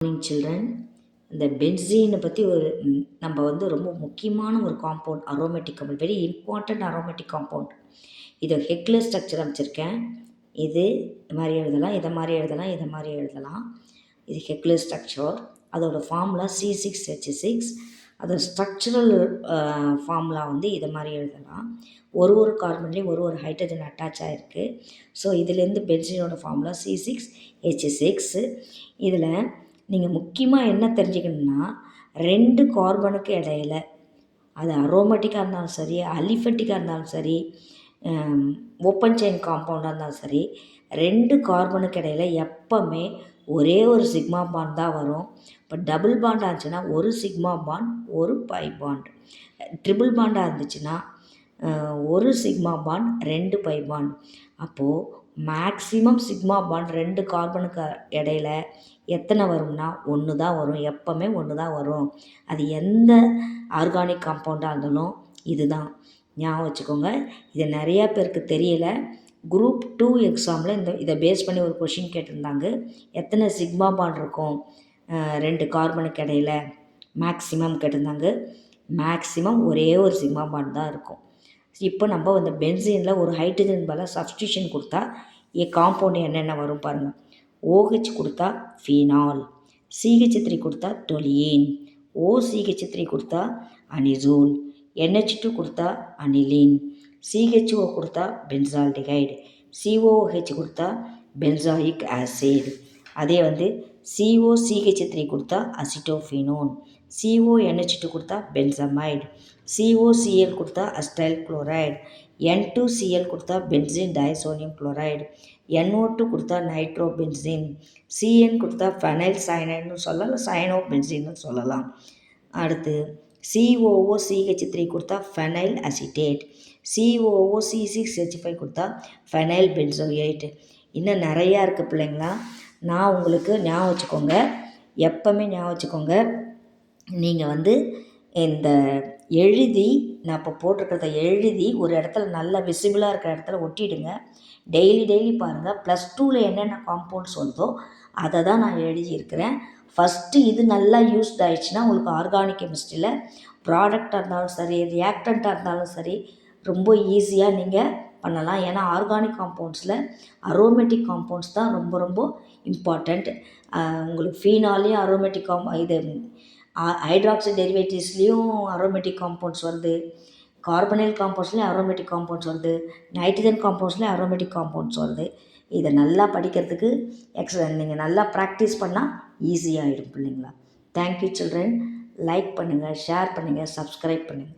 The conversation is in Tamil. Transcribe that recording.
Morning children. இந்த பென்சீனை பற்றி நம்ம ரொம்ப முக்கியமான ஒரு compound, aromatic compound, very important aromatic compound. இதை ஹெக்லர் ஸ்ட்ரக்சர் அமைச்சிருக்கேன். இது மாதிரி எழுதலாம், இதை மாதிரி எழுதலாம், இதை மாதிரி எழுதலாம். இது ஹெக்லர் ஸ்ட்ரக்சர். அதோட ஃபார்முலா C6H6. அதோட ஸ்ட்ரக்சரல் ஃபார்முலா இதை மாதிரி எழுதலாம். ஒரு கார்பன்லேயும் ஒரு ஹைட்ரஜன் அட்டாச் ஆகிருக்கு. ஸோ இதுலேருந்து பென்சீனோட ஃபார்முலா C6H6. இதில் நீங்கள் முக்கியமாக என்ன தெரிஞ்சுக்கணுன்னா, 2 கார்பனுக்கு இடையில, அது அரோமேட்டிக்காக இருந்தாலும் சரி, அலிஃபெட்டிக்காக இருந்தாலும் சரி, ஓப்பன் செயின் காம்பவுண்டாக இருந்தாலும் சரி, 2 கார்பனுக்கு இடையில எப்போவுமே ஒரே ஒரு சிக்மா பாண்ட் தான் வரும். இப்போ டபுள் பாண்ட் ஆச்சுன்னா ஒரு சிக்மா பாண்ட், ஒரு பை பாண்ட். ட்ரிபிள் பாண்டாக இருந்துச்சுன்னா ஒரு சிக்மா பாண்ட், 2 பை பாண்ட். அப்போது மேக்ஸிமம் சிக்மா பாண்ட் 2 கார்பனுக்கு இடையில எத்தனை வரும்னா 1 தான் வரும். எப்போவுமே 1 தான் வரும். அது எந்த ஆர்கானிக் காம்பவுண்டாக இருந்தாலும் இதுதான் ஞாபகம் வச்சுக்கோங்க. இது நிறையா பேருக்கு தெரியலை. குரூப் 2 எக்ஸாமில் இதை பேஸ் பண்ணி ஒரு கொஷின் கேட்டிருந்தாங்க. எத்தனை சிக்மா பாண்ட் இருக்கும் 2 கார்பனுக்கு இடையில மேக்ஸிமம் கேட்டிருந்தாங்க. மேக்ஸிமம் ஒரே ஒரு சிக்மா பாண்ட் தான் இருக்கும். இப்போ நம்ம இந்த பென்சீனில் ஒரு ஹைட்ரஜன் பதிலாக சப்ஸ்டியூஷன் கொடுத்தா காம்பவுண்ட் என்னென்ன வரும் பாருங்கள். OH கொடுத்தா ஃபீனால், CH3 கொடுத்தா டொலியின், OCH3 கொடுத்தா அனிசோல், NH2 கொடுத்தா அனிலின், CHO கொடுத்தா பென்சால்டிகைடு, COOH கொடுத்தா பென்சாயிக் ஆசிட். அதே COCH3 கொடுத்தா அசிட்டோஃபினோன், CONH2 கொடுத்தா பென்சமைடு, COCl கொடுத்தா அஸ்டைல் குளோரைடு, N2Cl கொடுத்தா பென்சீன் டைசோனியம் குளோரைடு, NO2 கொடுத்தா நைட்ரோ பென்சீன், CN கொடுத்தா ஃபெனைல் சயனைடுன்னு சொல்லலாம், சயனோ பென்சீன்னு சொல்லலாம். அடுத்து COOCH3 கொடுத்தா ஃபெனைல் அசிட்டேட், COOC6H5 கொடுத்தா ஃபெனைல் பென்சோயேட். இன்னும் நிறையா இருக்குது பிள்ளைங்களா. நான் உங்களுக்கு ஞாபகம் வச்சுக்கோங்க, எப்போவுமே ஞாபகம் வச்சுக்கோங்க. நீங்கள் இந்த எழுதி, நான் இப்போ போட்டிருக்கிறத எழுதி ஒரு இடத்துல நல்லா விசிபிளாக இருக்கிற இடத்துல ஒட்டிடுங்க. டெய்லி பாருங்கள். +2ல் என்னென்ன காம்பவுண்ட்ஸ் வருதோ அதை தான் நான் எழுதியிருக்கிறேன். ஃபஸ்ட்டு இது நல்லா யூஸ்ட் ஆகிடுச்சுன்னா உங்களுக்கு ஆர்கானிக் கெமிஸ்ட்ரியில் ப்ராடக்டாக இருந்தாலும் சரி, ரியாக்டண்ட்டாக இருந்தாலும் சரி, ரொம்ப ஈஸியாக நீங்கள் பண்ணலாம். ஏன்னா ஆர்கானிக் காம்பவுண்ட்ஸில் அரோமேட்டிக் காம்பவுண்ட்ஸ் தான் ரொம்ப இம்பார்ட்டண்ட். உங்களுக்கு ஃபீனாலேயும் அரோமேட்டிக் இது ஹைட்ராக்சி டெரிவேட்டிவ்ஸ்லேயும் அரோமேட்டிக் காம்பவுண்ட்ஸ் வருது, கார்பனைல் காம்பவுண்ட்ஸ்லேயும் அரோமேட்டிக் காம்பவுண்ட்ஸ் வருது, நைட்ரஜன் காம்பவுண்ட்ஸ்லேயும் அரோமேட்டிக் காம்பவுண்ட்ஸ் வருது. இதை நல்லா படிக்கிறதுக்கு நீங்கள் நல்லா ப்ராக்டிஸ் பண்ணால் ஈஸியாகிடும் பிள்ளைங்களா. Thank you children. லைக் பண்ணுங்கள், ஷேர் பண்ணுங்கள், சப்ஸ்கிரைப் பண்ணுங்கள்.